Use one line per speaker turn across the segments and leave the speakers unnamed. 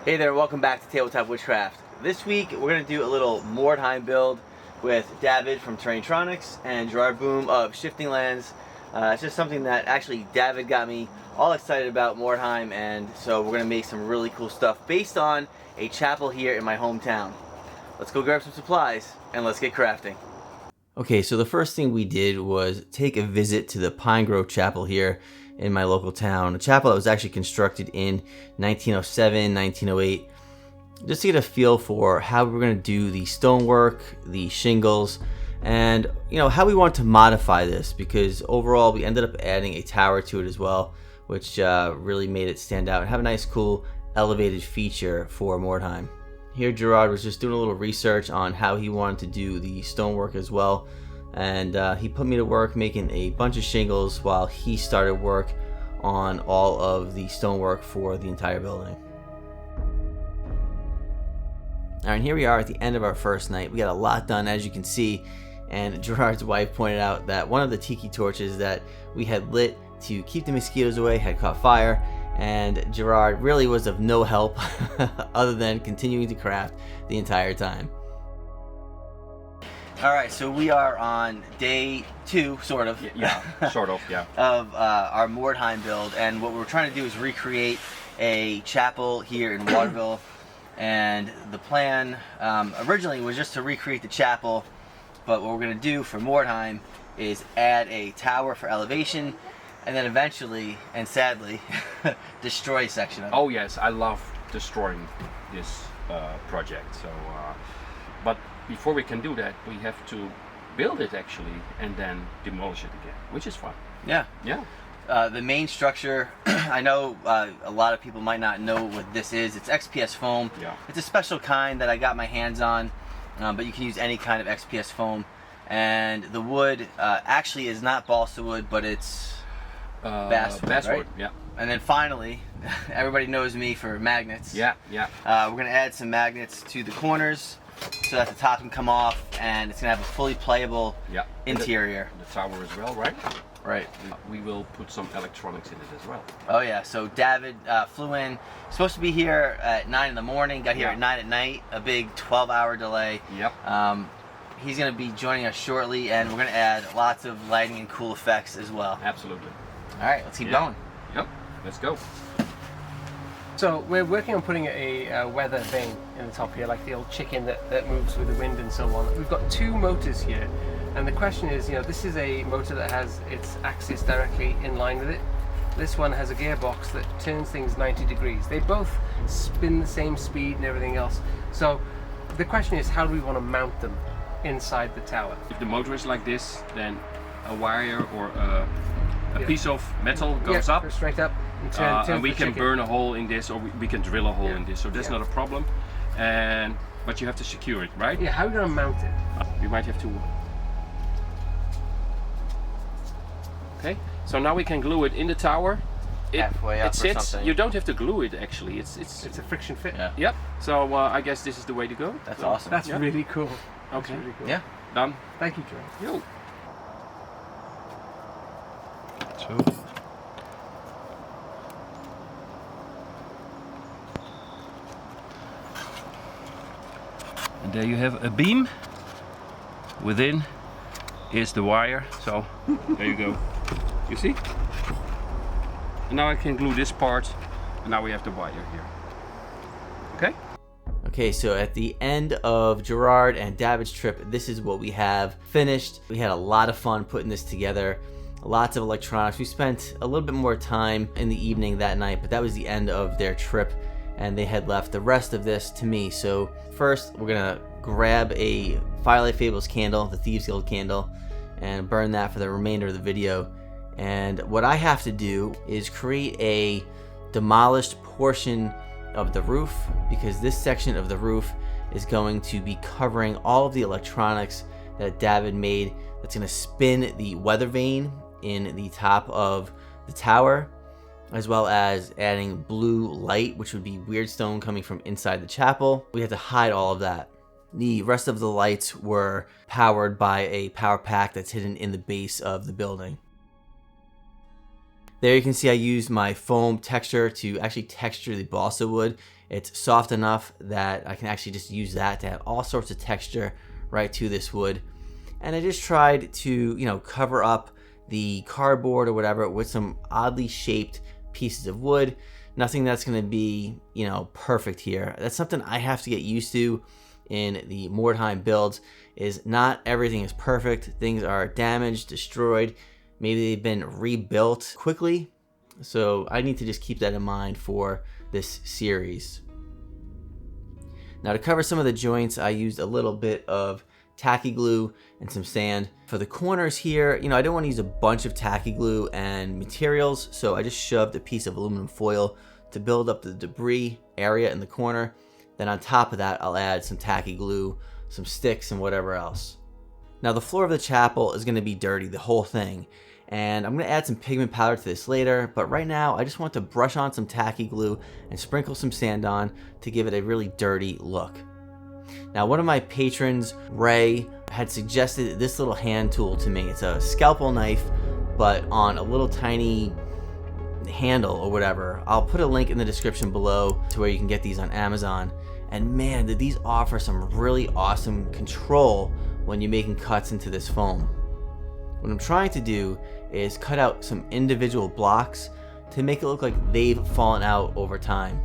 Hey there, welcome back to Tabletop WitchCRAFT. This week we're going to do a little Mordheim build with Dafydd from Tronics and Gerard of Shiftinglands. It's just something that actually Dafydd got me all excited about Mordheim, and so we're going to make some really cool stuff based on a chapel here in my hometown. Let's go grab some supplies and let's get crafting. Okay, so the first thing we did was take a visit to the Pine Grove Chapel here in my local town. A chapel that was actually constructed in 1907, 1908, just to get a feel for how we were going to do the stonework, the shingles, and how we want to modify this, because overall we ended up adding a tower to it as well, which really made it stand out and have a nice cool elevated feature for Mordheim. Here Gerard was just doing a little research on how he wanted to do the stonework as well, and he put me to work making a bunch of shingles while he started work on all of the stonework for the entire building. Alright, and here we are at the end of our first night. We got a lot done, as you can see, and Gerard's wife pointed out that one of the tiki torches that we had lit to keep the mosquitoes away had caught fire, and Gerard really was of no help other than continuing to craft the entire time. Alright, so we are on day 2, sort of.
Yeah, sort of, yeah.
Of our Mordheim build, and what we're trying to do is recreate a chapel here in Waterville. And the plan originally was just to recreate the chapel, but what we're going to do for Mordheim is add a tower for elevation, and then eventually, and sadly, destroy a section of it.
Oh yes, I love destroying this project. So, but before we can do that, we have to build it actually, and then demolish it again, which is fun.
Yeah.
Yeah.
The main structure, I know a lot of people might not know what this is. It's XPS foam.
Yeah.
It's a special kind that I got my hands on, but you can use any kind of XPS foam. And the wood actually is not balsa wood, but it's basswood, right?
Yeah.
And then finally, everybody knows me for magnets.
Yeah, yeah.
We're going to add some magnets to the corners so that the top can come off, and it's going to have a fully playable interior.
The tower as well, right?
Right.
We will put some electronics in it as well.
Oh yeah, so Dafydd flew in, supposed to be here at 9 in the morning, got here at 9 at night, a big 12-hour delay.
Yep.
He's going to be joining us shortly, and we're going to add lots of lighting and cool effects as well.
Absolutely.
Alright, let's keep going.
Yep, let's go.
So we're working on putting a weather vane in the top here, like the old chicken that moves with the wind and so on. We've got 2 motors here, and the question is, this is a motor that has its axis directly in line with it. This one has a gearbox that turns things 90 degrees. They both spin the same speed and everything else. So the question is, how do we want to mount them inside the tower?
If the motor is like this, then a wire or a piece of metal goes up.
Straight up.
And we can burn a hole in this, or we can drill a hole in this, so that's not a problem. But you have to secure it, right?
Yeah, how are we going to mount it?
We might have to. Okay, so now we can glue it in the tower.
Halfway up
it sits.
or something.
You don't have to glue it actually. It's
a friction fit.
Yeah.
Yep. So I guess this is the way to go.
That's awesome.
That's really cool.
Okay.
Really cool.
Yeah.
Done.
Thank you, Gerard.
Yo. And there you have a beam. Within is the wire. So there you go. You see? And now I can glue this part. And now we have the wire here. Okay?
Okay, so at the end of Gerard and Dafydd's trip, this is what we have finished. We had a lot of fun putting this together. Lots of electronics. We spent a little bit more time in the evening that night, but that was the end of their trip, and they had left the rest of this to me. So first, we're gonna grab a Firelight Fables candle, the Thieves Guild candle, and burn that for the remainder of the video. And what I have to do is create a demolished portion of the roof, because this section of the roof is going to be covering all of the electronics that Dafydd made. That's going to spin the weather vane in the top of the tower, as well as adding blue light, which would be weird stone coming from inside the chapel. We had to hide all of that. The rest of the lights were powered by a power pack that's hidden in the base of the building. There you can see I used my foam texture to actually texture the balsa wood It's soft enough that I can actually just use that to add all sorts of texture right to this wood. And I just tried to, you know, cover up the cardboard or whatever with some oddly shaped pieces of wood. Nothing that's going to be, you know, perfect here. That's something I have to get used to in the Mordheim builds, is not everything is perfect. Things are damaged, destroyed, maybe they've been rebuilt quickly. So I need to just keep that in mind for this series. Now, to cover some of the joints, I used a little bit of tacky glue and some sand. For the corners here, you know, I didn't want to use a bunch of tacky glue and materials, so I just shoved a piece of aluminum foil to build up the debris area in the corner. Then on top of that, I'll add some tacky glue, some sticks, and whatever else. Now, the floor of the chapel is going to be dirty, the whole thing. And I'm going to add some pigment powder to this later, but right now I just want to brush on some tacky glue and sprinkle some sand on to give it a really dirty look. Now, one of my patrons, Ray, had suggested this little hand tool to me. It's a scalpel knife, but on a little tiny handle or whatever. I'll put a link in the description below to where you can get these on Amazon. And man, did these offer some really awesome control when you're making cuts into this foam. What I'm trying to do is cut out some individual blocks to make it look like they've fallen out over time.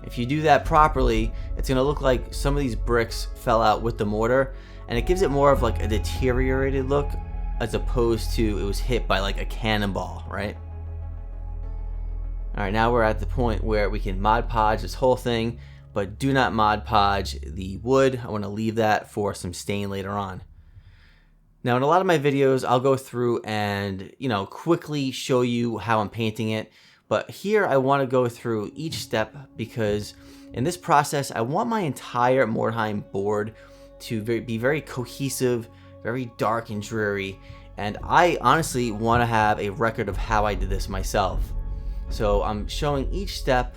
If you do that properly, it's going to look like some of these bricks fell out with the mortar, and it gives it more of like a deteriorated look as opposed to it was hit by like a cannonball, right? Alright, now we're at the point where we can Mod Podge this whole thing, but do not Mod Podge the wood. I want to leave that for some stain later on. Now, in a lot of my videos, I'll go through and, you know, quickly show you how I'm painting it. But here I want to go through each step because in this process, I want my entire Mordheim board to be very cohesive, very dark and dreary. And I honestly want to have a record of how I did this myself. So I'm showing each step,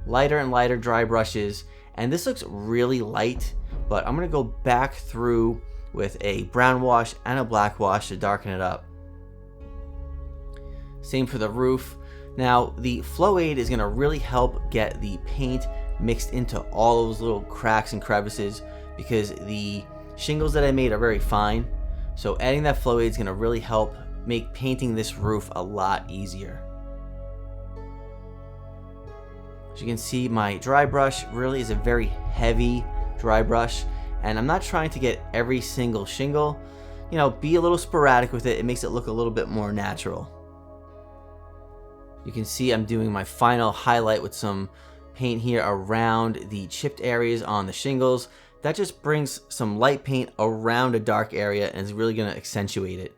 lighter and lighter dry brushes. And this looks really light, but I'm going to go back through with a brown wash and a black wash to darken it up. Same for the roof. Now, the flow aid is going to really help get the paint mixed into all those little cracks and crevices because the shingles that I made are very fine. So adding that flow aid is going to really help make painting this roof a lot easier. As you can see, my dry brush really is a very heavy dry brush. And I'm not trying to get every single shingle, you know, be a little sporadic with it. It makes it look a little bit more natural. You can see I'm doing my final highlight with some paint here around the chipped areas on the shingles. That just brings some light paint around a dark area and is really going to accentuate it.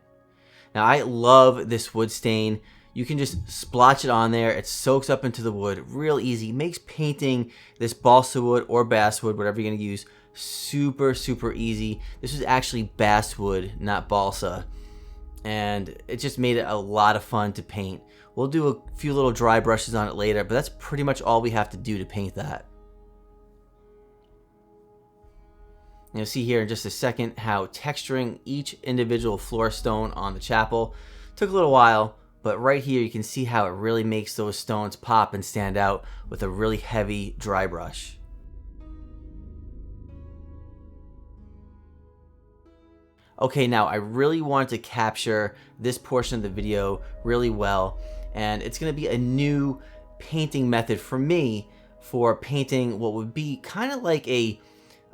Now, I love this wood stain. You can just splotch it on there. It soaks up into the wood real easy. Makes painting this balsa wood or basswood, whatever you're going to use, super easy. This is actually basswood, not balsa, and it just made it a lot of fun to paint. We'll do a few little dry brushes on it later, but that's pretty much all we have to do to paint that. You'll see here in just a second how texturing each individual floor stone on the chapel took a little while, but right here you can see how it really makes those stones pop and stand out with a really heavy dry brush. Okay, now I really wanted to capture this portion of the video really well, and it's going to be a new painting method for me for painting what would be kind of like a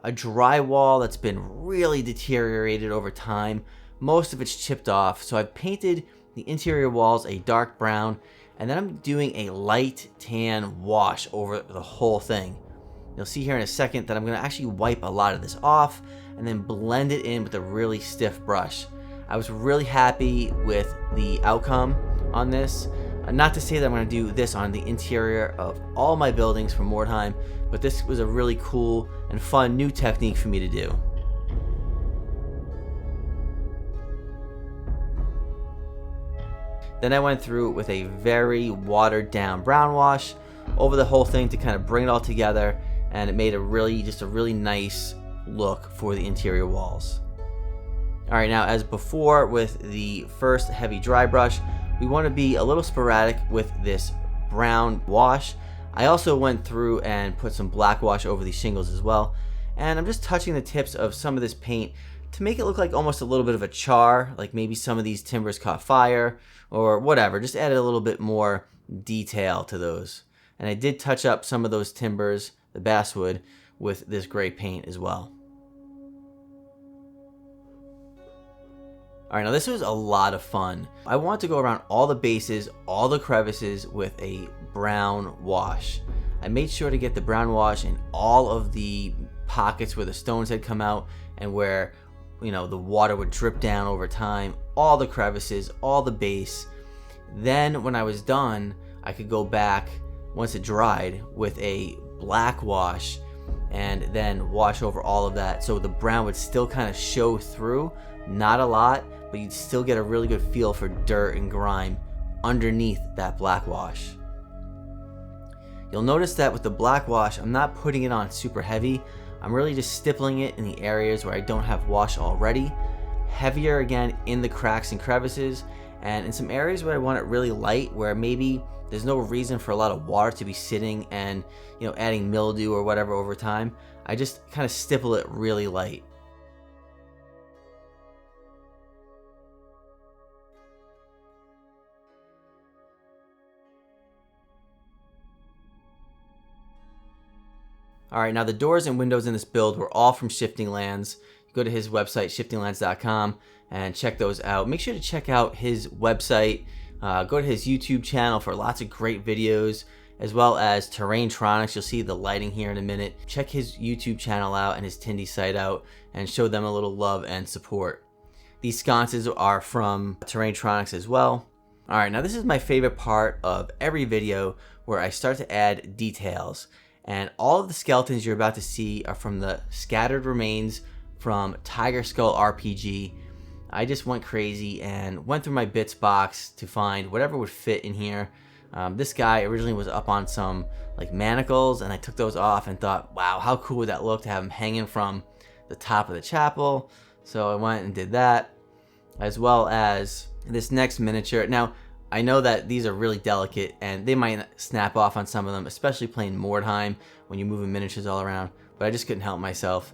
drywall that's been really deteriorated over time. Most of it's chipped off, so I've painted the interior walls a dark brown, and then I'm doing a light tan wash over the whole thing. You'll see here in a second that I'm going to actually wipe a lot of this off and then blend it in with a really stiff brush. I was really happy with the outcome on this. Not to say that I'm going to do this on the interior of all my buildings from Mordheim, but this was a really cool and fun new technique for me to do. Then I went through with a very watered down brown wash over the whole thing to kind of bring it all together, and it made a really nice look for the interior walls. Alright, now as before with the first heavy dry brush, we want to be a little sporadic with this brown wash. I also went through and put some black wash over these shingles as well. And I'm just touching the tips of some of this paint to make it look like almost a little bit of a char, like maybe some of these timbers caught fire or whatever. Just added a little bit more detail to those. And I did touch up some of those timbers, the basswood, with this gray paint as well. Alright, now this was a lot of fun. I want to go around all the bases, all the crevices with a brown wash. I made sure to get the brown wash in all of the pockets where the stones had come out and where, you know, the water would drip down over time, all the crevices, all the base. Then when I was done, I could go back once it dried with a black wash and then wash over all of that, so the brown would still kind of show through, not a lot, but you'd still get a really good feel for dirt and grime underneath that black wash. You'll notice that with the black wash, I'm not putting it on super heavy. I'm really just stippling it in the areas where I don't have wash already. Heavier again in the cracks and crevices, and in some areas where I want it really light, where maybe there's no reason for a lot of water to be sitting and, you know, adding mildew or whatever over time. I just kind of stipple it really light. Alright, now the doors and windows in this build were all from Shiftinglands. Go to his website, shiftinglands.com, and check those out. Make sure to check out his website. Go to his YouTube channel for lots of great videos, as well as Terrain Tronics. You'll see the lighting here in a minute. Check his YouTube channel out and his Tindy site out, and show them a little love and support. These sconces are from Terrain Tronics as well. Alright, now this is my favorite part of every video, where I start to add details. And all of the skeletons you're about to see are from the scattered remains from Tiger Skull RPG. I just went crazy and went through my bits box to find whatever would fit in here. This guy originally was up on some like manacles, and I took those off and thought, wow, how cool would that look to have him hanging from the top of the chapel. So I went and did that, as well as this next miniature. Now, I know that these are really delicate and they might snap off on some of them, especially playing Mordheim when you're moving miniatures all around, but I just couldn't help myself.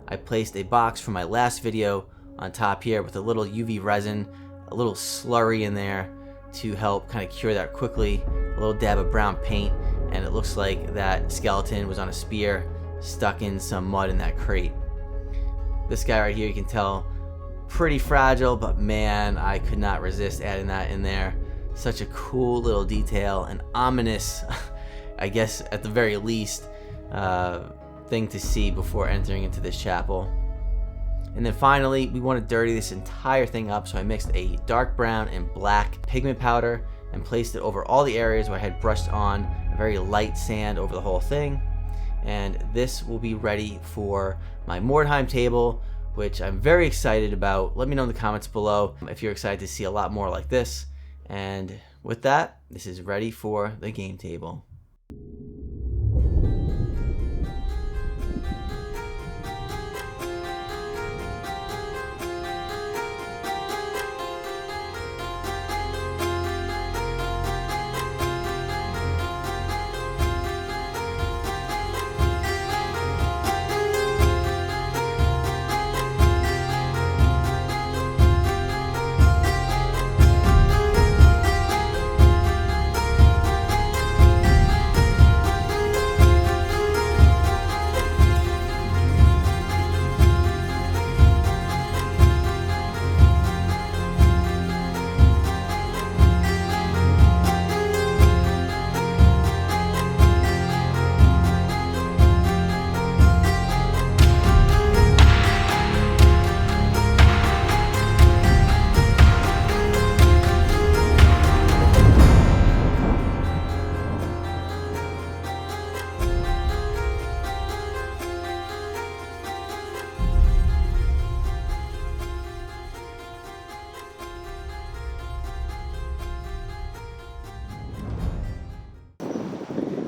I placed a box from my last video on top here with a little UV resin, a little slurry in there to help kind of cure that quickly, a little dab of brown paint, and it looks like that skeleton was on a spear stuck in some mud in that crate. This guy right here, you can tell, pretty fragile, but man, I could not resist adding that in there. Such a cool little detail, and ominous, I guess at the very least, thing to see before entering into this chapel. And then finally, we want to dirty this entire thing up, so I mixed a dark brown and black pigment powder and placed it over all the areas where I had brushed on a very light sand over the whole thing. And this will be ready for my Mordheim table, which I'm very excited about. Let me know in the comments below if you're excited to see a lot more like this. And with that, this is ready for the game table.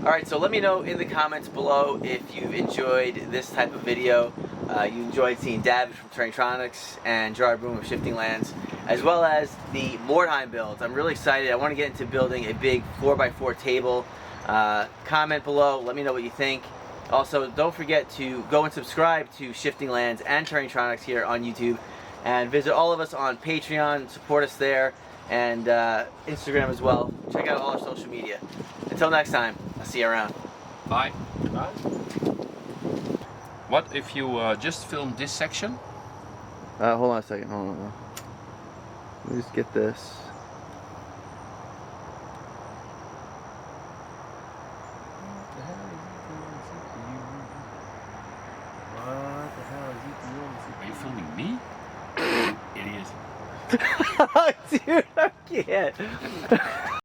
Alright, so let me know in the comments below if you've enjoyed this type of video. you enjoyed seeing Dafydd from Tronics and Gerard of Shiftinglands, as well as the Mordheim builds. I'm really excited. I want to get into building a big 4x4 table. Comment below, let me know what you think. Also, don't forget to go and subscribe to Shiftinglands and Tronics here on YouTube, and visit all of us on Patreon, support us there, and Instagram as well. Check out all our social media. Until next time, I'll see you around.
Bye.
Bye.
What if you just film this section?
Hold on a second, hold on. Let me just get this.
What the hell is he doing?
Are you filming me? Idiot.
Dude, I can't.